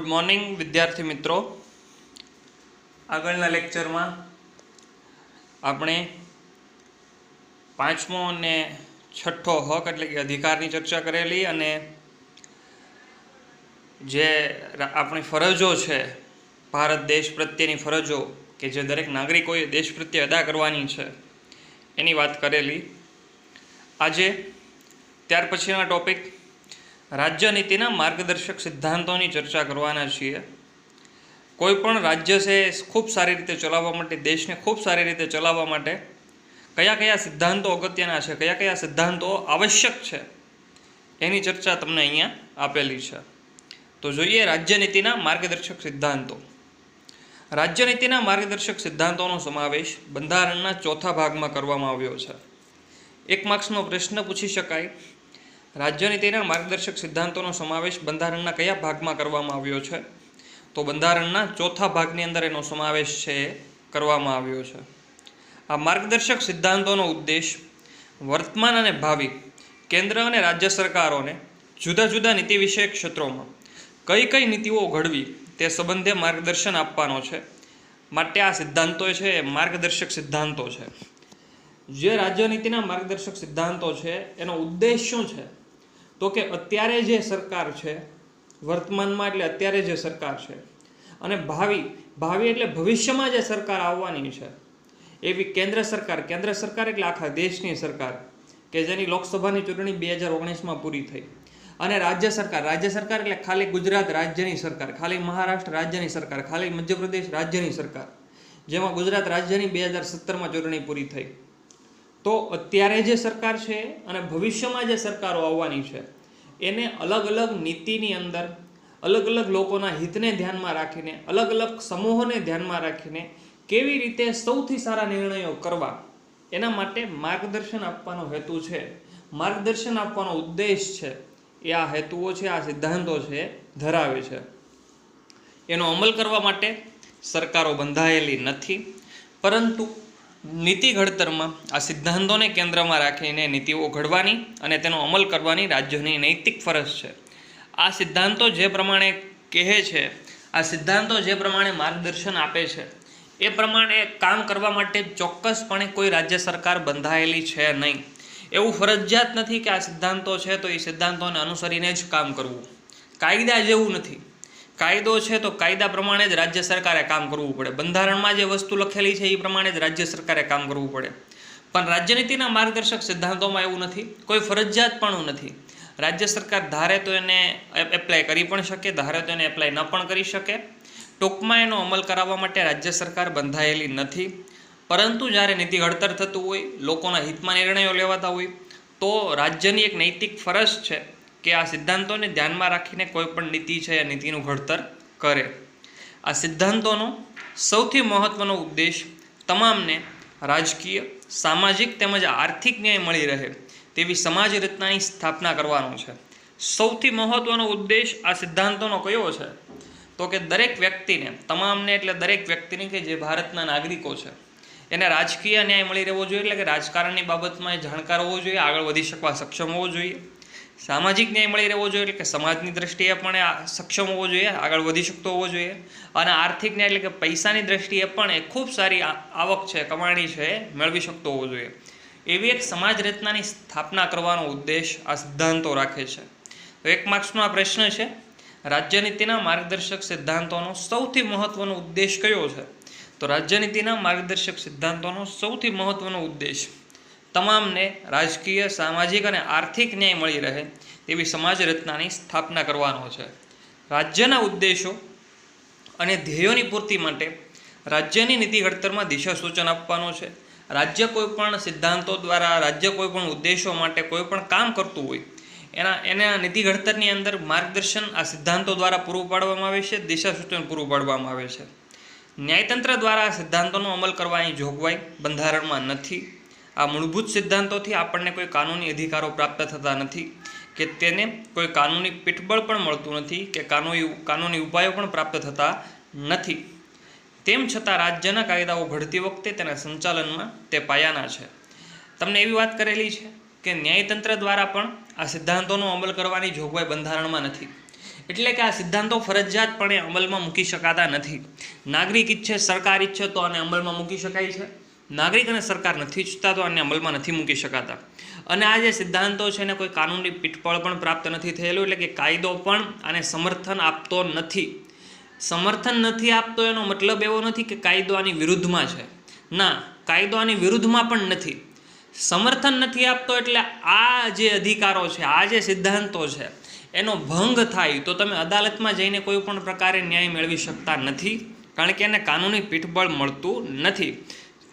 Good morning विद्यार्थी मित्रों। આગળના લેક્ચરમાં આપણે પાંચમો અને છઠ્ઠો હક એટલે કે અધિકારની ચર્ચા કરેલી અને જે આપણી ફરજો છે ભારત દેશ પ્રત્યેની ફરજો કે જે દરેક નાગરિકોએ દેશ પ્રત્યે અદા કરવાની છે એની વાત કરેલી। આજે ત્યાર પછીના ટોપિક રાજ્યનીતિના માર્ગદર્શક સિદ્ધાંતોની ચર્ચા કરવાના છીએ। कोईपण राज्य से खूब सारी रीते चलावा माटे देश ने खूब सारी रीते चलावा माटे कया कया सिद्धांतों अगत्यना छे, कया कया सिद्धांतों आवश्यक छे एनी चर्चा तमने अहींया आपेली छे। तो जोईए राज्यनीतिना मार्गदर्शक सिद्धांतों। राज्यनीतिना मार्गदर्शक सिद्धांतोनो समावेश बंधारणना चौथा भागमां करवामां आव्यो छे। एक मार्क्सनो प्रश्न पूछी शकाय, राज्यनीतिना मार्गदर्शक सिद्धांतोनो समावेश बंधारणना कया भागमां करवामां आव्यो छे? तो बंधारणना चौथा भागनी अंदर एनो समावेश छे करवामां आव्यो छे। आ मार्गदर्शक सिद्धांतोनो उद्देश वर्तमान अने भावी केंद्र अने राज्य सरकारोने जुदा जुदा नीति विषयक क्षेत्रोमां कई कई नीतिओ घडवी ते संबंधे मार्गदर्शन आपवानो छे। माटे आ सिद्धांतो छे मार्गदर्शक सिद्धांतो छे। जे राज्यनीतिना मार्गदर्शक सिद्धांतो छे एनो उद्देश शुं छे? तो के अत्यारे जे सरकार छे वर्तमानमां एटले अत्यारे जे सरकार छे अने भावी एटले भविष्यमां जे सरकार आववानी छे एवी केंद्र सरकार एटले आखा देशनी सरकार के जेनी लोकसभानी चूंटणी 2019 में पूरी थई अने राज्य सरकार एटले खाली गुजरात राज्यनी सरकार, खाली महाराष्ट्र राज्यनी सरकार, खाली मध्यप्रदेश राज्यनी सरकार, जेमां गुजरात राज्यनी 2017 में चूंटणी पूरी थई। तो अत्यारे जे सरकार छे अने भविष्यमां जे सरकारो आववानी छे एने अलग अलग नीतिनी अंदर अलग अलग लोकोना हितने ध्यान में राखीने अलग अलग समूहोने ध्यान में राखीने केवी रीते सौथी सारा निर्णयो करवा एना माटे मार्गदर्शन आपवानो हेतु छे, मार्गदर्शन आपवानो उद्देश छे। ए आ हेतुओ छे, आ सिद्धांतो छे धरावे छे। एनो अमल करवा माटे सरकारो बंधायेली नथी, परंतु नीति घड़तरमां आ सिद्धांतोने केंद्रमां राखीने नीतिओ घडवानी अने तेनो अमल करवानी राज्यनी नैतिक फरज छे। आ सिद्धांतो जे प्रमाणे कहे छे, आ सिद्धांतो जे प्रमाणे मार्गदर्शन आपे छे ए प्रमाणे काम करवा माटे चोक्कसपणे कोई राज्य सरकार बंधायेली छे नहीं। एवुं फरजियात नथी के आ सिद्धांतो छे तो ए सिद्धांतोने अनुसरीने ज काम करवुं। कायदा जेवुं नथी, कायदो छे तो कायदा प्रमाणे ज राज्य सरकारे काम करवुं पड़े। बंधारणमां जे वस्तु लखेली छे ए प्रमाणे ज राज्य सरकारे काम करवुं पड़े। पण राज्यनीतिना मार्गदर्शक सिद्धांतोमां एवुं नथी, कोई फरजियातपणुं नथी। राज्य सरकार धारे तो एने एप्लाय करी पण शके, धारे तो एने एप्लाय न पण करी शके। टूंकमां एनो अमल कराववा माटे राज्य सरकार बंधायेली नथी, परंतु ज्यारे नीति घड़तर थतुं होय, लोकोना हितमां निर्णयो लेवाता होय तो राज्यनी एक नैतिक फरज छे के आ सिद्धांतोने ध्यानमां राखीने कोईपण नीति छे ए नीतिनुं घड़तर करे। आ सिद्धांतोनो सौथी महत्वनो उद्देश तमामने राजकीय, सामाजिक तेमज आर्थिक न्याय मळी रहे तेवी समाज रचनानी स्थापना करवानो छे। सौथी महत्वनो उद्देश आ सिद्धांतोनो कयो छे? तो के दरेक व्यक्तिने, तमामने एटले दरेक व्यक्तिने के जे भारतना नागरिको छे एने राजकीय न्याय मळी रहेवो जोईए, એટલે કે રાજકારણની બાબતમાં જાણકાર હોવો જોઈએ, આગળ વધી શકવા સક્ષમ હોવો જોઈએ। सामाजिक न्याय मळी रहेवो जोईए, એટલે કે समाजनी दृष्टिए पण सक्षम होवो जोईए, આગળ वधी शकतो होवो जोईए। અને आर्थिक न्याय એટલે કે પૈસાની दृष्टिए पण खूब सारी आवक छे, कमाणी छे, मेळवी शकतो होवो जोईए। एवी एक समाज रचनानी स्थापना करवानो उद्देश आ सिद्धांतो राखे छे। तो एक मार्क्सनो आ प्रश्न छे, राज्यनीतिना मार्गदर्शक सिद्धांतोनो सौथी महत्वनो उद्देश कयो छे? तो राज्यनीतिना मार्गदर्शक सिद्धांतोनो सौथी महत्वनो उद्देश तमामने राजकीय, सामाजिक अने आर्थिक न्याय मळी रहे तेवी समाज रचनानी स्थापना करवानो छे। राज्यना उद्देशो अने ध्येयोनी पूर्ति माटे राज्यनी नीति घड़तरमां दिशा सूचन आपवानो छे। राज्य कोईपण सिद्धांतो द्वारा, राज्य कोईपण उद्देशो माटे कोईपण काम करतुं होय एना नीति घड़तरनी अंदर मार्गदर्शन आ सिद्धांतो द्वारा पूरुं पाडवामां आवे छे, दिशा सूचन पूरुं पाडवामां आवे छे। न्यायतंत्र द्वारा आ सिद्धांतोनो अमल करवानी जोगवाई बंधारणमां नथी। आ मूलभूत सिद्धांतोथी आपणने कोई कानूनी अधिकारो प्राप्त थता नथी के तेने कोई कानूनी पीठबळ पण मळतुं नथी के कानूनी उपायो पण प्राप्त थता नथी। तेम छतां राज्यना कायदाओ घडती वखते तेना संचालનમાં તે પાયાના છે। તમને એવી વાત કરેલી છે કે ન્યાયતંત્ર દ્વારા પણ આ સિદ્ધાંતોનો અમલ કરવાની જોગવાઈ બંધારણમાં નથી। એટલે કે આ સિદ્ધાંતો ફરજિયાતપણે અમલમાં મૂકી શકાતા નથી. નાગરિક ઈચ્છે, સરકાર ઈચ્છે તો આને અમલમાં મૂકી શકાય છે. નાગરિક અને સરકાર નથી ઈચ્છતા તો આને અમલમાં નથી મૂકી શકાતા. અને આ જે સિદ્ધાંતો છે એને કોઈ કાનૂની પીઠબળ પણ પ્રાપ્ત નથી થયેલું, એટલે કે કાયદો પણ આને સમર્થન આપતો નથી. સમર્થન નથી આપતો એનો મતલબ એવો નથી કે કાયદો આની વિરુદ્ધમાં છે. ના, કાયદો આની વિરુદ્ધમાં પણ નથી. સમર્થન નથી આપતો એટલે આ જે અધિકારો છે, આ જે સિદ્ધાંતો છે એનો ભંગ થાય તો તમે અદાલતમાં જઈને કોઈ પણ પ્રકારે ન્યાય મેળવી શકતા નથી, કારણ કે એને કાનૂની પીઠબળ મળતું નથી.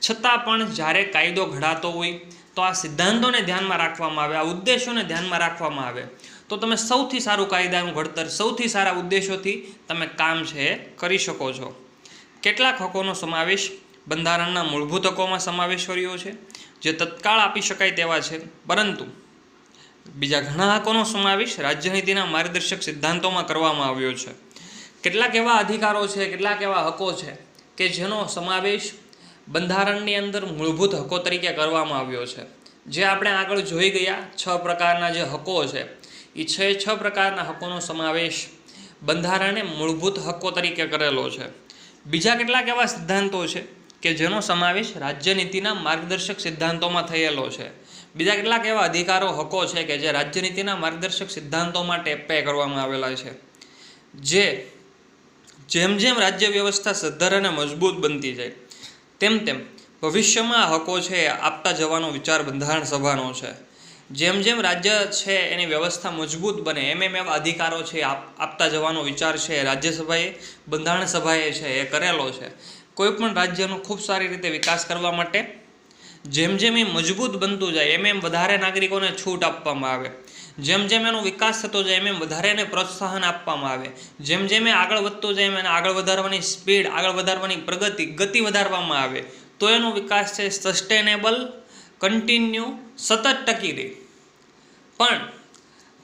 છતાં પણ જ્યારે કાયદો ઘડાતો હોય તો આ સિદ્ધાંતોને ધ્યાનમાં રાખવામાં આવે, આ ઉદ્દેશોને ધ્યાનમાં રાખવામાં આવે તો તમે સૌથી સારું કાયદાનું ઘડતર, સૌથી સારા ઉદ્દેશોથી તમે કામ છે એ કરી શકો છો. કેટલાક હકોનો સમાવેશ બંધારણના મૂળભૂત હકોમાં સમાવેશ કર્યો છે જે તત્કાળ આપી શકાય તેવા છે, પરંતુ બીજા ઘણા હકોનો સમાવેશ રાજ્યનીતિના માર્ગદર્શક સિદ્ધાંતોમાં કરવામાં આવ્યો છે. કેટલાક એવા અધિકારો છે, કેટલાક એવા હકો છે કે જેનો સમાવેશ બંધારણની અંદર મૂળભૂત હકો તરીકે કરવામાં આવ્યો છે. જે આપણે આગળ જોઈ ગયા 6 પ્રકારના જે હકો છે એ 6 પ્રકારના હકોનો સમાવેશ બંધારણે મૂળભૂત હકો તરીકે કરેલો છે. બીજા કેટલાક એવા સિદ્ધાંતો છે કે જેનો સમાવેશ રાજ્યનીતિના માર્ગદર્શક સિદ્ધાંતોમાં થયેલો છે. બીજા કેટલાક એવા અધિકારો, હકો છે કે જે રાજ્યનીતિના માર્ગદર્શક સિદ્ધાંતો માટે એપ્લાય કરવામાં આવેલા છે. જેમ જેમ રાજ્ય વ્યવસ્થા સદ્ધર અને મજબૂત બનતી જાય તેમ તેમ ભવિષ્યમાં હકો છે આપતા જવાનો વિચાર બંધારણ સભાનો છે. જેમ જેમ રાજ્ય છે એની વ્યવસ્થા મજબૂત બને એમ એવા અધિકારો છે આપતા જવાનો વિચાર છે રાજ્યસભાએ, બંધારણ સભાએ છે એ કરેલો છે. કોઈપણ રાજ્યનો ખૂબ સારી રીતે વિકાસ કરવા માટે જેમ જેમ એ મજબૂત બનતું જાય એમ વધારે નાગરિકોને છૂટ આપવામાં આવે. જેમ જેમ એનો વિકાસ થતો જાય એમ વધારે એને પ્રોત્સાહન આપવામાં આવે. જેમ જેમ એ આગળ વધતું જાય એમ એને આગળ વધારવાની સ્પીડ, આગળ વધારવાની ગતિ વધારવામાં આવે તો એનો વિકાસ છે સસ્ટેનેબલ, કન્ટિન્યુ, સતત ટકી રહે. પણ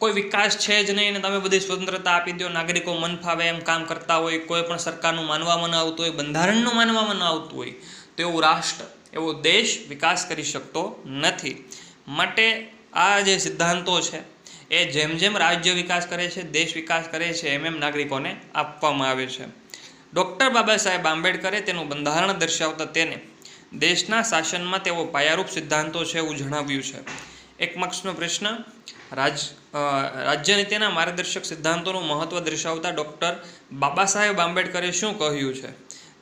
કોઈ વિકાસ છે જ નહીં અને તમે બધી સ્વતંત્રતા આપી દો, નાગરિકો મન ફાવે એમ કામ કરતા હોય, કોઈ પણ સરકારનું માનવામાં ન આવતું હોય, બંધારણનું માનવામાં ન આવતું હોય તો એવું રાષ્ટ્ર, એવો દેશ વિકાસ કરી શકતો નથી. માટે આ જે સિદ્ધાંતો છે એ જેમ જેમ રાજ્ય વિકાસ કરે છે, દેશ વિકાસ કરે છે એમ નાગરિકોને આપવામાં આવે છે. ડૉક્ટર બાબા સાહેબ આંબેડકરે તેનું બંધારણ દર્શાવતા તેને દેશના શાસનમાં તેઓ પાયારૂપ સિદ્ધાંતો છે એવું જણાવ્યું છે. 1 માર્ક્સનો પ્રશ્ન, રાજ્યનીતિના માર્ગદર્શક સિદ્ધાંતોનું મહત્વ દર્શાવતા ડૉક્ટર બાબા સાહેબ આંબેડકરે શું કહ્યું છે?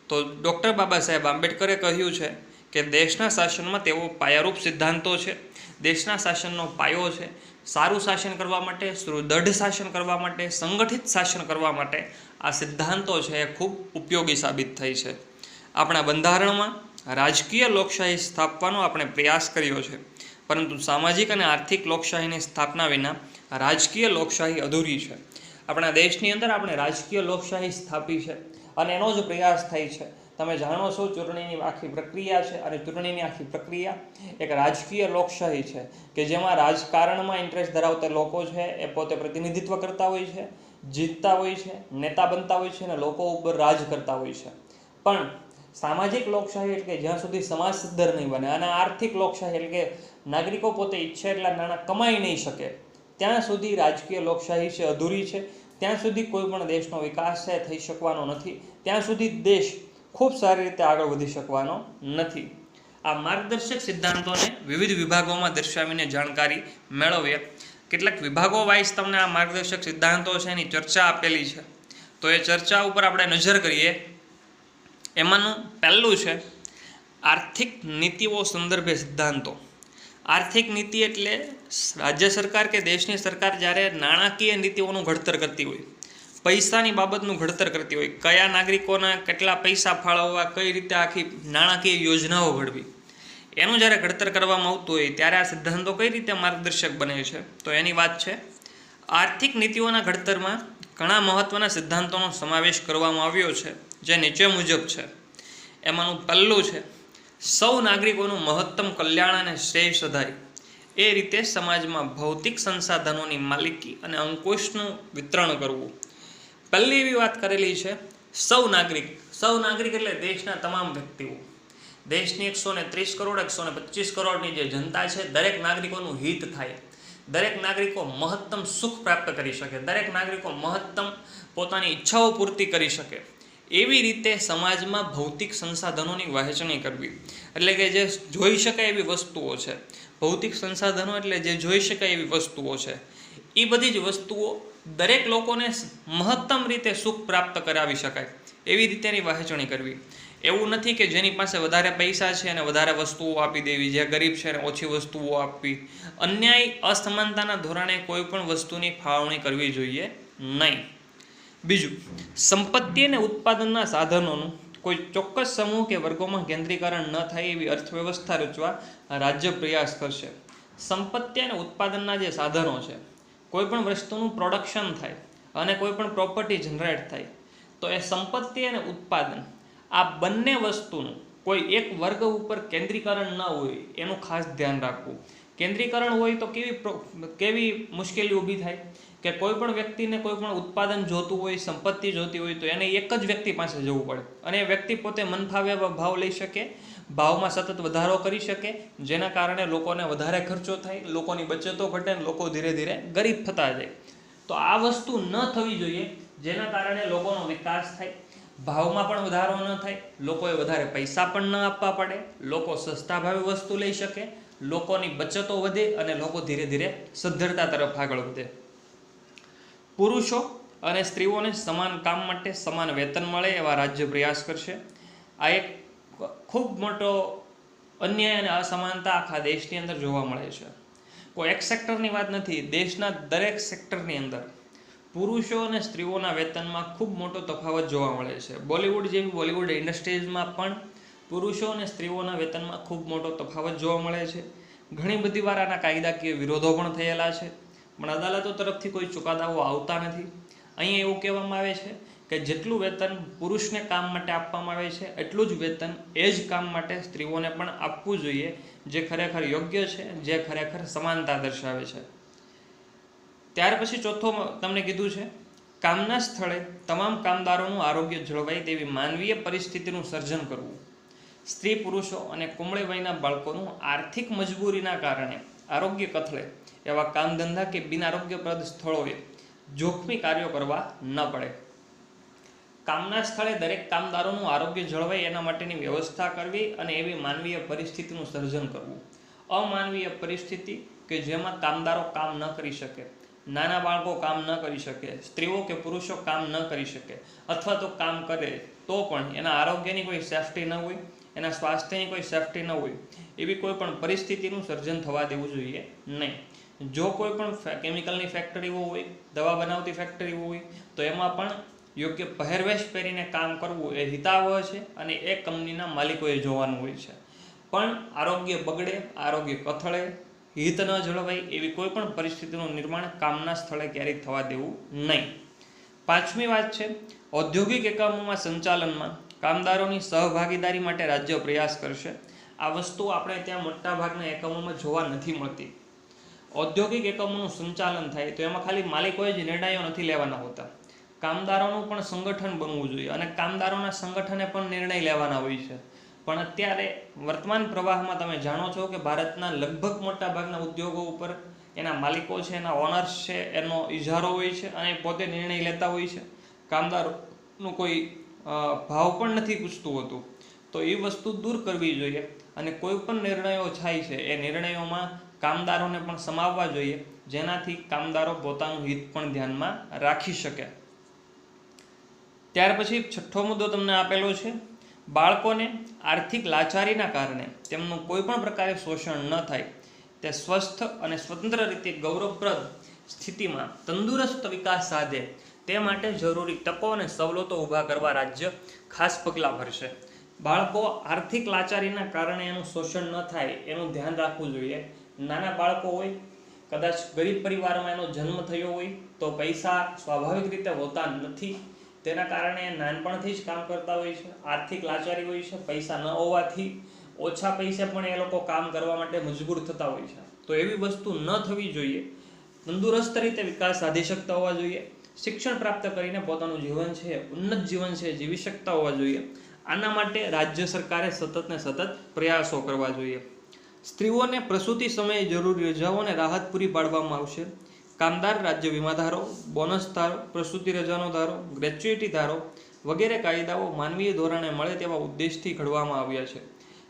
તો ડૉક્ટર બાબા સાહેબ આંબેડકરે કહ્યું છે કે દેશના શાસનમાં તેઓ પાયારૂપ સિદ્ધાંતો છે. દેશના શાસનનો પાયો છે. સારું શાસન કરવા માટે, સુદૃઢ શાસન કરવા માટે, સંગઠિત શાસન કરવા માટે આ સિદ્ધાંતો છે એ ખૂબ ઉપયોગી સાબિત થઈ છે. આપણા બંધારણમાં રાજકીય લોકશાહી સ્થાપવાનો આપણે પ્રયાસ કર્યો છે, પરંતુ સામાજિક અને આર્થિક લોકશાહીની સ્થાપના વિના રાજકીય લોકશાહી અધૂરી છે. આપણા દેશની અંદર આપણે રાજકીય લોકશાહી સ્થાપી છે અને એનો જ પ્રયાસ થાય છે. તમે જાણો છો ચૂંટણીની આખી પ્રક્રિયા છે અને ચૂંટણીની આખી પ્રક્રિયા એક રાજકીય લોકશાહી છે કે જેમાં રાજકારણમાં ઇન્ટરેસ્ટ ધરાવતા લોકો છે એ પોતે પ્રતિનિધિત્વ કરતા હોય છે, જીતતા હોય છે, નેતા બનતા હોય છે અને લોકો ઉપર રાજ કરતા હોય છે. પણ સામાજિક લોકશાહી એટલે કે જ્યાં સુધી સમાજ સદ્ધર નહીં બને, અને આર્થિક લોકશાહી એટલે કે નાગરિકો પોતે ઈચ્છે એટલા નાણાં કમાઈ નહીં શકે ત્યાં સુધી રાજકીય લોકશાહી છે અધૂરી છે. ત્યાં સુધી કોઈ પણ દેશનો વિકાસ છે થઈ શકવાનો નથી. ત્યાં સુધી દેશ ખૂબ સારી રીતે આગળ વધી શકવાનો નથી. આ માર્ગદર્શક સિદ્ધાંતોને વિવિધ વિભાગોમાં દર્શાવીને જાણકારી મેળવીએ. કેટલાક વિભાગો વાઇઝ તમને આ માર્ગદર્શક સિદ્ધાંતો છે એની ચર્ચા આપેલી છે, તો એ ચર્ચા ઉપર આપણે નજર કરીએ. એમાંનું પહેલું છે આર્થિક નીતિઓ સંદર્ભે સિદ્ધાંતો. આર્થિક નીતિ એટલે રાજ્ય સરકાર કે દેશની સરકાર જ્યારે નાણાકીય નીતિઓનું ઘડતર કરતી હોય, પૈસાની બાબતનું ઘડતર કરતી હોય, કયા નાગરિકોને કેટલા પૈસા ફાળવવા, કઈ રીતે આખી નાણાકીય યોજનાઓ ઘડવી, એનું જ્યારે ઘડતર કરવામાં આવતું હોય ત્યારે આ સિદ્ધાંતો કઈ રીતે માર્ગદર્શક બને છે તો એની વાત છે. આર્થિક નીતિઓના ઘડતરમાં ઘણા મહત્ત્વના સિદ્ધાંતોનો સમાવેશ કરવામાં આવ્યો છે જે નીચે મુજબ છે. એમાંનું પહેલું છે સૌ નાગરિકોનું મહત્તમ કલ્યાણ અને શ્રેય સધાય એ રીતે સમાજમાં ભૌતિક સંસાધનોની માલિકી અને અંકુશનું વિતરણ કરવું. પહેલી એવી વાત કરેલી છે સૌ નાગરિક. સૌ નાગરિક એટલે દેશના તમામ વ્યક્તિઓ. દેશની 130 કરોડ 125 કરોડની જે જનતા છે, દરેક નાગરિકોનું હિત થાય, દરેક નાગરિકો મહત્તમ સુખ પ્રાપ્ત કરી શકે, દરેક નાગરિકો મહત્તમ પોતાની ઈચ્છાઓ પૂર્તિ કરી શકે, એવી રીતે સમાજમાં ભૌતિક સંસાધનોની વહેંચણી કરવી. એટલે કે જે જોઈ શકાય એવી વસ્તુઓ છે, ભૌતિક સંસાધનો એટલે જે જોઈ શકાય એવી વસ્તુઓ છે, એ બધી જ વસ્તુઓ દરેક લોકોને મહત્તમ રીતે સુખ પ્રાપ્ત કરાવી શકાય એવી રીતેની વહેંચણી કરવી. એવું નથી કે જેની પાસે વધારે પૈસા છે અને વધારે વસ્તુઓ આપી દેવી, જે ગરીબ છે એને ઓછી વસ્તુઓ આપવી. અન્યાય અસમાનતાના ધોરણે કોઈ પણ વસ્તુની ફાળવણી કરવી જોઈએ નહીં. બીજું, સંપત્તિ અને ઉત્પાદનના સાધનોનું કોઈ ચોક્કસ સમૂહ કે વર્ગોમાં કેન્દ્રીકરણ ન થાય એવી અર્થવ્યવસ્થા રચવા રાજ્ય પ્રયાસ કરશે. સંપત્તિ અને ઉત્પાદનના જે સાધનો છે, કોઈ પણ વસ્તુનું પ્રોડક્શન થાય અને કોઈ પણ પ્રોપર્ટી જનરેટ થાય, તો એ સંપત્તિ અને ઉત્પાદન આ બંને વસ્તુનું કોઈ એક વર્ગ ઉપર કેન્દ્રીકરણ ન હોય એનું ખાસ ધ્યાન રાખવું. કેન્દ્રીકરણ હોય તો કેવી મુશ્કેલી ઊભી થાય કે કોઈ પણ વ્યક્તિને કોઈ પણ ઉત્પાદન જોતું હોય, સંપત્તિ જોતી હોય, તો એને એક જ વ્યક્તિ પાસે જવું પડે અને એ વ્યક્તિ પોતે મનફાવે ભાવ લઈ શકે, ભાવમાં સતત વધારો કરી શકે, જેના કારણે લોકોને વધારે ખર્ચો થાય, લોકોની બચતો ઘટે, લોકો ધીરે ધીરે ગરીબ થતા જાય. તો આ વસ્તુ ન થવી જોઈએ, જેના કારણે લોકોનો વિકાસ થાય, ભાવમાં પણ વધારો ન થાય, લોકોએ વધારે પૈસા પણ ન આપવા પડે, લોકો સસ્તા ભાવે વસ્તુ લઈ શકે, લોકોની બચતો વધે અને લોકો ધીરે ધીરે સદ્ધરતા તરફ આગળ વધે. પુરુષો અને સ્ત્રીઓને સમાન કામ માટે સમાન વેતન મળે એવા રાજ્ય પ્રયાસ કરશે. આ એક ખૂબ મોટો અન્યાય અને અસમાનતા આખા દેશની અંદર જોવા મળે છે. કોઈ એક સેક્ટરની વાત નથી, દેશના દરેક સેક્ટરની અંદર પુરુષો અને સ્ત્રીઓના વેતનમાં ખૂબ મોટો તફાવત જોવા મળે છે. બોલિવૂડ જેવી બોલિવૂડ ઇન્ડસ્ટ્રીઝમાં પણ પુરુષો અને સ્ત્રીઓના વેતનમાં ખૂબ મોટો તફાવત જોવા મળે છે. ઘણી બધી વાર આના કાયદાકીય વિરોધો પણ થયેલા છે, પણ અદાલતો તરફથી કોઈ ચુકાદાઓ આવતા નથી. અહીંયા એવું કહેવામાં આવે છે કે જેટલું વેતન પુરુષને કામ માટે આપવામાં આવે છે, એટલું જ વેતન એ જ કામ માટે સ્ત્રીઓને પણ આપવું જોઈએ, જે ખરેખર યોગ્ય છે, જે ખરેખર સમાનતા દર્શાવે છે. ત્યાર પછી ચોથો તમને કીધું છે, કામના સ્થળે તમામ કામદારોનું આરોગ્ય જળવાય તેવી માનવીય પરિસ્થિતિનું સર્જન કરવું. સ્ત્રી પુરુષો અને કુમળી વયના બાળકોનું આર્થિક મજબૂરીના કારણે આરોગ્ય કથળે એવા કામધંધા કે બિન આરોગ્યપ્રદ સ્થળોએ જોખમી કાર્યો કરવા ન પડે. કામના સ્થળે દરેક કામદારોનું આરોગ્ય જળવાય એના માટેની વ્યવસ્થા કરવી અને એવી માનવીય પરિસ્થિતિનું સર્જન કરવું. અમાનવીય પરિસ્થિતિ કે જેમાં કામદારો કામ ન કરી શકે, નાના બાળકો કામ ન કરી શકે, સ્ત્રીઓ કે પુરુષો કામ ન કરી શકે, અથવા તો કામ કરે તો પણ એના આરોગ્યની કોઈ સેફ્ટી ન હોય, એના સ્વાસ્થ્યની કોઈ સેફ્ટી ન હોય, એવી કોઈ પણ પરિસ્થિતિનું સર્જન થવા દેવું જોઈએ નહીં. જો કોઈ પણ કેમિકલની ફેક્ટરીઓ હોય, દવા બનાવતી ફેક્ટરીઓ હોય, તો એમાં પણ યોગ્ય પહેરવેશ પહેરીને કામ કરવું એ હિતાવહ છે અને એ કંપનીના માલિકોએ જોવાનું હોય છે. પણ આરોગ્ય બગડે, આરોગ્ય કથળે, હિત ન જળવાય એવી કોઈ પણ પરિસ્થિતિનું નિર્માણ કામના સ્થળે ક્યારેય થવા દેવું નહીં. પાંચમી વાત છે, ઔદ્યોગિક એકમોમાં સંચાલનમાં કામદારોની સહભાગીદારી માટે રાજ્ય પ્રયાસ કરશે. આ વસ્તુ આપણે ત્યાં મોટાભાગના એકમોમાં જોવા નથી મળતી. ઔદ્યોગિક એકમોનું સંચાલન થાય તો એમાં ખાલી માલિકોએ જ નિર્ણયો નથી લેવાના હોતા, કામદારોનું પણ સંગઠન બનવું જોઈએ અને કામદારોના સંગઠને પણ નિર્ણય લેવાના હોય છે. પણ અત્યારે વર્તમાન પ્રવાહમાં તમે જાણો છો કે ભારતના લગભગ મોટા ભાગના ઉદ્યોગો ઉપર એના માલિકો છે, એના ઓનર્સ છે, એનો ઇજારો હોય છે અને પોતે નિર્ણય લેતા હોય છે. કામદારોનું કોઈ ભાવ પણ નથી પૂછતું હોતું. તો એ વસ્તુ દૂર કરવી જોઈએ અને કોઈ પણ નિર્ણયો થાય છે એ નિર્ણયોમાં કામદારોને પણ સમાવવા જોઈએ, જેનાથી કામદારો પોતાનું હિત પણ ધ્યાનમાં રાખી શકે. ત્યાર પછી છઠ્ઠો મુદ્દો તમને આપેલો છે, બાળકોને આર્થિક લાચારીના કારણે તેમનું કોઈ પણ પ્રકારે શોષણ ન થાય, તે સ્વસ્થ અને સ્વતંત્ર રીતે ગૌરવપ્રદ સ્થિતિમાં તંદુરસ્ત વિકાસ સાધે તે માટે જરૂરી તકો અને સવલતો ઊભા કરવા રાજ્ય ખાસ પગલાં ભરશે. બાળકો આર્થિક લાચારીના કારણે એનું શોષણ ન થાય એનું ધ્યાન રાખવું જોઈએ. નાના બાળકો હોય, કદાચ ગરીબ પરિવારમાં એનો જન્મ થયો હોય તો પૈસા સ્વાભાવિક રીતે હોતા નથી, તેના કારણે નાનપણથી જ કામ કરતા હોય છે. આર્થિક લાચારી હોય છે, પૈસા ન હોવાથી ઓછા પૈસે પણ એ લોકો કામ કરવા માટે મજબૂર થતા હોય છે. તો એવી વસ્તુ ન થવી જોઈએ. તંદુરસ્ત રીતે વિકાસ સાધી શકતા હોવા જોઈએ. શિક્ષણ પ્રાપ્ત કરીને પોતાનું જીવન છે, ઉન્નત જીવન છે, જીવી શકતા હોવા જોઈએ. આના માટે રાજ્ય સરકારે સતત ને સતત પ્રયાસો કરવા જોઈએ. સ્ત્રીઓને પ્રસૂતિ સમયે જરૂરી રજાઓ અને રાહત પૂરી પાડવામાં આવશે. કામદાર રાજ્ય વીમા ધારો, બોનસ ધારો, પ્રસૂતિ રજાનો ધારો, ગ્રેચ્યુઇટી ધારો વગેરે કાયદાઓ માનવીય ધોરણે મળે તેવા ઉદ્દેશથી ઘડવામાં આવ્યા છે.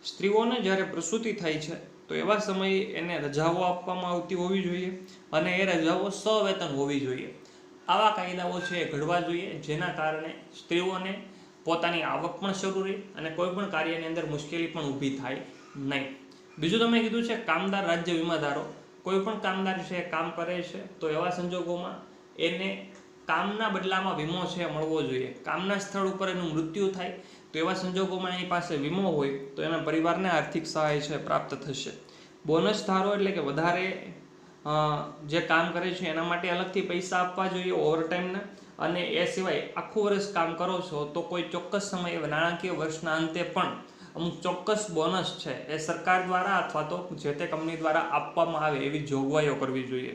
સ્ત્રીઓને જ્યારે પ્રસૂતિ થાય છે તો એવા સમયે એને રજાઓ આપવામાં આવતી હોવી જોઈએ અને એ રજાઓ સવેતન હોવી જોઈએ. આવા કાયદાઓ છે એ ઘડવા જોઈએ, જેના કારણે સ્ત્રીઓને પોતાની આવક પણ શરૂ રહે અને કોઈ પણ કાર્યની અંદર મુશ્કેલી પણ ઊભી થાય નહીં. બીજું તમે કીધું છે કામદાર રાજ્ય વીમા ધારો. કોઈ પણ કામદાર છે કામ કરે છે તો એવા સંજોગોમાં એને કામના બદલામાં વીમો છે મળવો જોઈએ. કામના સ્થળ ઉપર એનું મૃત્યુ થાય તો એવા સંજોગોમાં એની પાસે વીમો હોય તો એના પરિવારને આર્થિક સહાય છે પ્રાપ્ત થશે. બોનસ ધારો એટલે કે વધારે જે કામ કરે છે એના માટે અલગથી પૈસા આપવા જોઈએ ઓવરટાઈમના. અને એ સિવાય આખું વર્ષ કામ કરો છો તો કોઈ ચોક્કસ સમયે નાણાકીય વર્ષના અંતે પણ અમુક ચોક્કસ બોનસ છે એ સરકાર દ્વારા અથવા તો જે તે કંપની દ્વારા આપવામાં આવે એવી જોગવાઈઓ કરવી જોઈએ.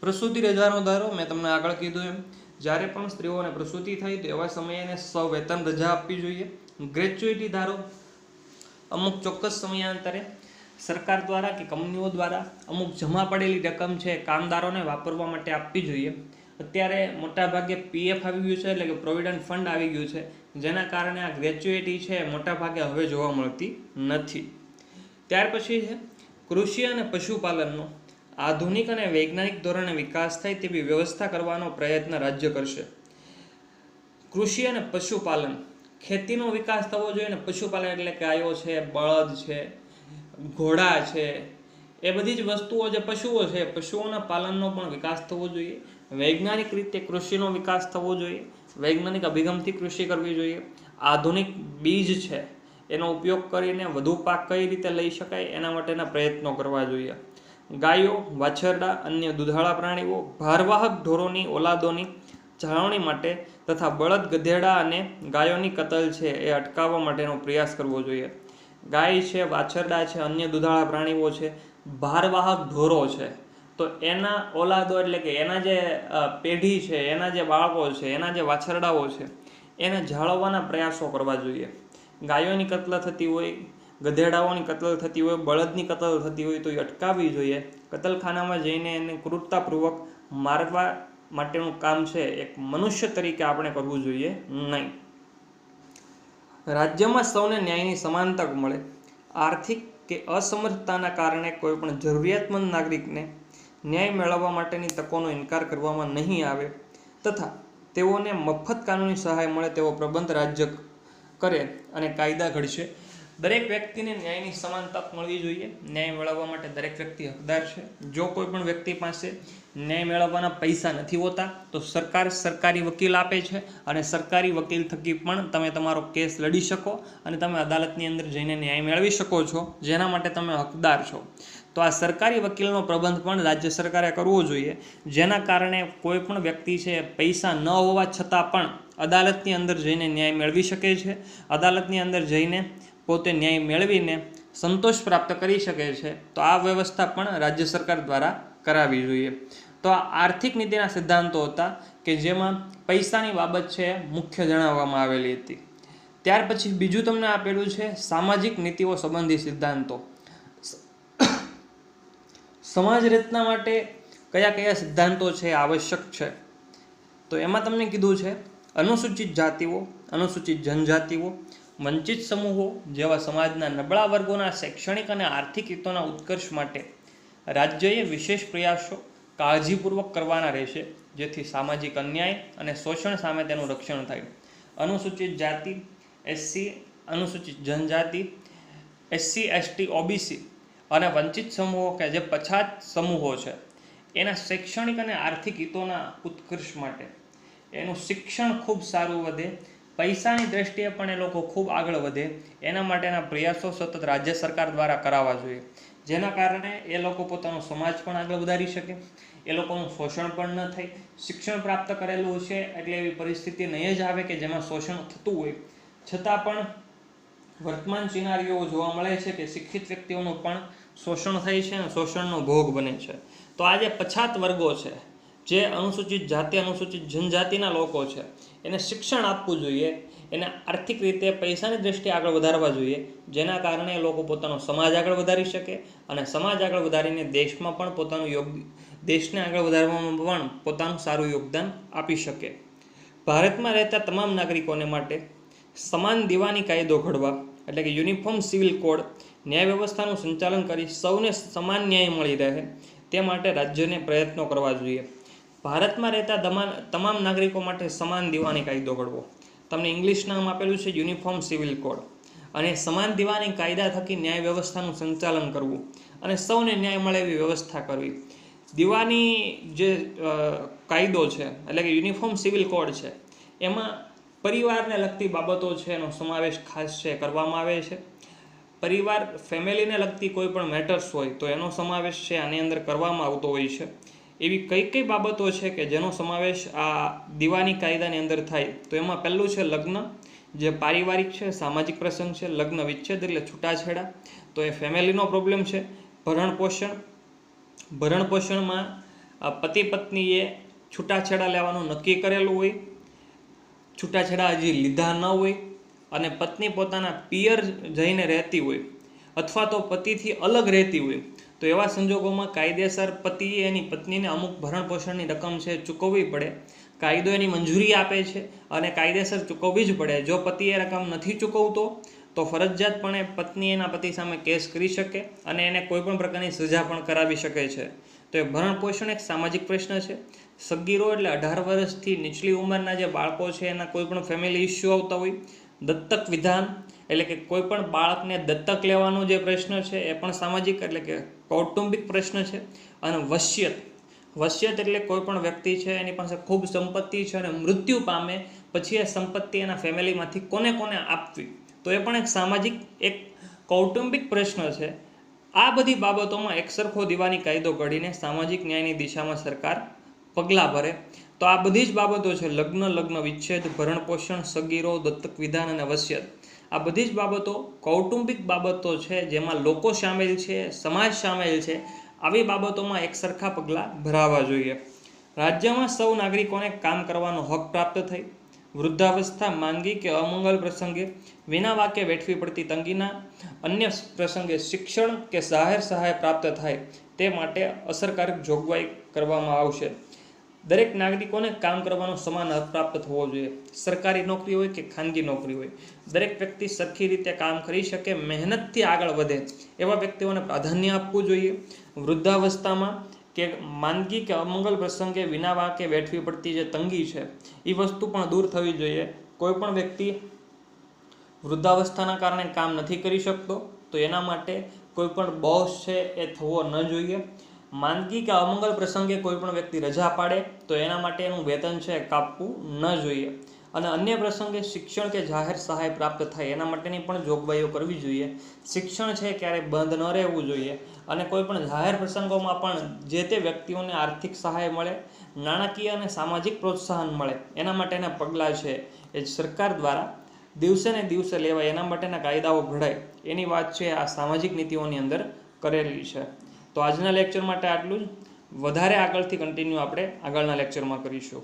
પ્રસૂતિ રજાનો ધારો મેં તમને આગળ કીધું એમ, જ્યારે પણ સ્ત્રીઓને પ્રસૂતિ થાય તો એવા સમયે એને સવેતન રજા આપવી જોઈએ. ગ્રેચ્યુઇટી ધારો અમુક ચોક્કસ સમયાંતરે સરકાર દ્વારા કે કંપનીઓ દ્વારા અમુક જમા પડેલી રકમ છે કામદારોને વાપરવા માટે આપવી જોઈએ. અત્યારે મોટાભાગે પીએફ આવી ગયું છે એટલે કે પ્રોવિડન્ટ ફંડ આવી ગયું છે, જેના કારણે આ ગ્રેચ્યુઇટી છે મોટાભાગે હવે જોવા મળતી નથી. ત્યાર પછી છે કૃષિ અને પશુપાલનનો આધુનિક અને વૈજ્ઞાનિક ધોરણે વિકાસ થાય તેવી વ્યવસ્થા કરવાનો પ્રયત્ન રાજ્ય કરશે. કૃષિ અને પશુપાલન, ખેતીનો વિકાસ થવો જોઈએ ને પશુપાલન એટલે ગાયો છે, બળદ છે, ઘોડા છે, એ બધી જ વસ્તુઓ જે પશુઓ છે પશુઓના પાલનનો પણ વિકાસ થવો જોઈએ. વૈજ્ઞાનિક રીતે કૃષિનો વિકાસ થવો જોઈએ. વૈજ્ઞાનિક અભિગમથી કૃષિ કરવી જોઈએ. આધુનિક બીજ છે એનો ઉપયોગ કરીને વધુ પાક કઈ રીતે લઈ શકાય એના માટેના પ્રયત્નો કરવા જોઈએ. ગાયો, વાછરડા, અન્ય દુધાળા પ્રાણીઓ, ભારવાહક ઢોરોની ઓલાદોની જાળવણી માટે તથા બળદ, ગધેડા અને ગાયોની કતલ છે એ અટકાવવા માટેનો પ્રયાસ કરવો જોઈએ. ગાય છે, વાછરડા છે, અન્ય દુધાળા પ્રાણીઓ છે, ભારવાહક ઢોરો છે તો એના ઓલાદો એટલે કે એના જે પેઢી છે, એના જે બાળકો છે, એના જે વાછરડાઓ છે એને જાળવવાના પ્રયાસો કરવા જોઈએ. ગાયોની કતલ થતી હોય, ગધેડાઓની કતલ થતી હોય, બળદની કતલ થતી હોય તો એ અટકાવવી જોઈએ. કતલખાનામાં જઈને એને ક્રૂરતાપૂર્વક મારવા માટેનું કામ છે એક મનુષ્ય તરીકે આપણે કરવું જોઈએ નહીં. રાજ્યમાં સૌને ન્યાયની સમાન તક મળે. આર્થિક કે અસમર્થતાના કારણે કોઈ પણ જરૂરિયાતમંદ નાગરિકને ન્યાય મેળવવા માટેની તકોનો ઇનકાર કરવામાં નહીં આવે તથા તેઓને મફત કાનૂની સહાય મળે તેવો પ્રબંધ રાજ્ય કરે અને કાયદા ઘડશે. દરેક વ્યક્તિને ન્યાયની સમાન તક મળવી જોઈએ. ન્યાય મેળવવા માટે દરેક વ્યક્તિ હકદાર છે. જો કોઈ પણ વ્યક્તિ પાસે ન્યાય મેળવવાના પૈસા નથી હોતા તો સરકાર સરકારી વકીલ આપે છે અને સરકારી વકીલ થકી પણ તમે તમારો કેસ લડી શકો અને તમે અદાલતની અંદર જઈને ન્યાય મેળવી શકો છો, જેના માટે તમે હકદાર છો. તો આ સરકારી વકીલનો પ્રબંધ પણ રાજ્ય સરકારે કરવો જોઈએ, જેના કારણે કોઈ પણ વ્યક્તિ છે પૈસા ન હોવા છતાં પણ અદાલતની અંદર જઈને ન્યાય મેળવી શકે છે. અદાલતની અંદર જઈને પોતે ન્યાય મેળવીને સંતોષ પ્રાપ્ત કરી શકે છે. તો આ વ્યવસ્થા પણ રાજ્ય સરકાર દ્વારા કરાવવી જોઈએ. તો આ આર્થિક નીતિના સિદ્ધાંતો હતા કે જેમાં પૈસાની બાબત છે મુખ્ય જણાવવામાં આવેલી હતી. ત્યાર પછી બીજું તમને આપેલું છે સામાજિક નીતિઓ સંબંધી સિદ્ધાંતો. સમાજ રચના માટે કયા કયા સિદ્ધાંતો છે આવશ્યક છે તો એમાં તમને કીધું છે અનુસૂચિત જાતિઓ, અનુસૂચિત જનજાતિઓ, વંચિત સમૂહો જેવા સમાજના નબળા વર્ગોના શૈક્ષણિક અને આર્થિક હિતોના ઉત્કર્ષ માટે રાજ્યએ વિશેષ પ્રયાસો કાળજીપૂર્વક કરવાના રહેશે, જેથી સામાજિક અન્યાય અને શોષણ સામે તેનું રક્ષણ થાય. અનુસૂચિત જાતિ, એસસી, અનુસૂચિત જનજાતિ, એસસી, એસટી, ઓબીસી અને વંચિત સમૂહો કે જે પછાત સમૂહો છે એના શૈક્ષણિક અને આર્થિક હિતોના ઉત્કર્ષ માટે એનું શિક્ષણ ખૂબ સારું વધે, પૈસાની દ્રષ્ટિએ પણ એ લોકો ખૂબ આગળ વધે, એના માટેના પ્રયાસો સતત રાજ્ય સરકાર દ્વારા કરાવવા જોઈએ, જેના કારણે એ લોકો પોતાનો સમાજ પણ આગળ વધારી શકે, એ લોકોનું શોષણ પણ ન થાય. શિક્ષણ પ્રાપ્ત કરેલું છે એટલે એવી પરિસ્થિતિ નહીં જ આવે કે જેમાં શોષણ થતું હોય, છતાં પણ વર્તમાન સિનારીઓ જોવા મળે છે કે શિક્ષિત વ્યક્તિઓનું પણ શોષણ થાય છે અને શોષણનો ભોગ બને છે. તો આ જે પછાત વર્ગો છે, જે અનુસૂચિત જાતિ, અનુસૂચિત જનજાતિના લોકો છે, એને શિક્ષણ આપવું જોઈએ, એને આર્થિક રીતે પૈસાની દ્રષ્ટિએ આગળ વધારવા જોઈએ, જેના કારણે લોકો પોતાનો સમાજ આગળ વધારી શકે અને સમાજ આગળ વધારીને દેશમાં પણ દેશને આગળ વધારવામાં પણ પોતાનું સારું યોગદાન આપી શકે. ભારતમાં રહેતા તમામ નાગરિકોને માટે સમાન દીવાની કાયદો ઘડવા એટલે કે યુનિફોર્મ સિવિલ કોડ ન્યાય વ્યવસ્થાનું સંચાલન કરી સૌને સમાન ન્યાય મળી રહે તે માટે રાજ્યને પ્રયત્નો કરવા જોઈએ. ભારતમાં રહેતા તમામ નાગરિકો માટે સમાન દીવાની કાયદો ઘડવો. તમને ઇંગ્લિશ નામ આપેલું છે યુનિફોર્મ સિવિલ કોડ. અને સમાન દીવાની કાયદા થકી ન્યાય વ્યવસ્થાનું સંચાલન કરવું અને સૌને ન્યાય મળે એવી વ્યવસ્થા કરવી. દીવાની જે કાયદો છે એટલે કે યુનિફોર્મ સિવિલ કોડ છે એમાં પરિવારને લગતી બાબતો છે એનો સમાવેશ ખાસ છે કરવામાં આવે છે. પરિવાર ફેમિલીને લગતી કોઈ પણ મેટર્સ હોય તો એનો સમાવેશ છે આની અંદર કરવામાં આવતો હોય છે. એવી કઈ બાબતો છે કે જેનો સમાવેશ આ દીવાની કાયદાની અંદર થાય તો એમાં પહેલું છે લગ્ન, જે પારિવારિક છે, સામાજિક પ્રસંગ છે. લગ્ન વિચ્છેદ એટલે છૂટાછેડા, તો એ ફેમિલીનો પ્રોબ્લેમ છે. ભરણપોષણમાં પતિ પત્નીએ છૂટાછેડા લેવાનું નક્કી કરેલું હોય, છૂટાછેડા હજી લીધા ન હોય અને પત્ની પોતાના પિયર જઈને રહેતી હોય અથવા તો પતિથી અલગ રહેતી હોય તો એવા સંજોગોમાં કાયદેસર પતિએ એની પત્નીને અમુક ભરણપોષણની રકમ છે ચૂકવવી પડે. કાયદો એની મંજૂરી આપે છે અને કાયદેસર ચૂકવવી જ પડે. જો પતિ એ રકમ નથી ચૂકવતો તો ફરજિયાતપણે પત્ની એના પતિ સામે કેસ કરી શકે અને એને કોઈ પણ પ્રકારની સજા પણ કરાવી શકે છે. તો એ ભરણપોષણ એક સામાજિક પ્રશ્ન છે. સગીરો એટલે 18 વર્ષથી નીચલી ઉંમરના જે બાળકો છે એના કોઈ પણ ફેમિલી ઇસ્યુ આવતા હોય. દત્તક વિધાન એટલે કે કોઈ પણ બાળકને દત્તક લેવાનો જે પ્રશ્ન છે એ પણ સામાજિક એટલે કે કૌટુંબિક પ્રશ્ન છે. અને વસિયત એટલે કોઈ પણ વ્યક્તિ છે એની પાસે ખૂબ સંપત્તિ છે અને મૃત્યુ પામે પછી એ સંપત્તિ એના ફેમિલીમાંથી કોને આપવી તો એ પણ એક સામાજિક એક કૌટુંબિક પ્રશ્ન છે. આ બધી બાબતોમાં એકસરખો દીવાની કાયદો ઘડીને સામાજિક ન્યાયની દિશામાં સરકાર પગલાં ભરે. તો આ બધી જ બાબતો છે લગ્ન વિચ્છેદ, ભરણપોષણ, સગીરો, દત્તક વિધાન અને વસિયત. આ બધી જ બાબતો કૌટુંબિક બાબતો છે જેમાં લોકો સામેલ છે, સમાજ સામેલ છે. આવી બાબતોમાં એક સરખા પગલાં ભરાવા જોઈએ. રાજ્યમાં સૌ નાગરિકોને કામ કરવાનો હક પ્રાપ્ત થાય. વૃદ્ધાવસ્થા, માંદગી કે અમંગલ પ્રસંગે વિના વાક્યે વેઠવી પડતી તંગીના અન્ય પ્રસંગે શિક્ષણ કે જાહેર સહાય પ્રાપ્ત થાય તે માટે અસરકારક જોગવાઈ કરવામાં આવશે. દરેક નાગરિકોને કામ કરવાનો સમાન હક પ્રાપ્ત થવો જોઈએ. સરકારી નોકરી હોય કે ખાનગી નોકરી હોય, દરેક વ્યક્તિ સરખી રીતે કામ કરી શકે, મહેનતથી આગળ વધે એવા વ્યક્તિઓને પ્રાધાન્ય આપવું જોઈએ. વૃદ્ધાવસ્થામાં કે માંદગી કે અમંગલ પ્રસંગે વિના વાકે વેઠવી પડતી જે તંગી છે એ વસ્તુ પણ દૂર થવી જોઈએ. કોઈ પણ વ્યક્તિ વૃદ્ધાવસ્થાના કારણે કામ નથી કરી શકતો તો એના માટે કોઈ પણ બોસ છે એ થવો ન જોઈએ. માંદગી કે અમંગલ પ્રસંગે કોઈ પણ વ્યક્તિ રજા પાડે તો એના માટે એનું વેતન છે કાપવું ન જોઈએ. અને અન્ય પ્રસંગે શિક્ષણ કે જાહેર સહાય પ્રાપ્ત થાય એના માટેની પણ જોગવાઈઓ કરવી જોઈએ. શિક્ષણ છે ક્યારેય બંધ ન રહેવું જોઈએ અને કોઈ પણ જાહેર પ્રસંગોમાં પણ જે તે વ્યક્તિઓને આર્થિક સહાય મળે, નાણાકીય અને સામાજિક પ્રોત્સાહન મળે એના માટેના પગલાં છે એ સરકાર દ્વારા દિવસે ને દિવસે લેવાય, એના માટેના કાયદાઓ ઘડાય એની વાત છે આ સામાજિક નીતિઓની અંદર કરેલી છે. તો આજના લેક્ચર માટે આટલું જ. વધારે આગળથી કન્ટિન્યુ આપણે આગળના લેક્ચરમાં કરીશું.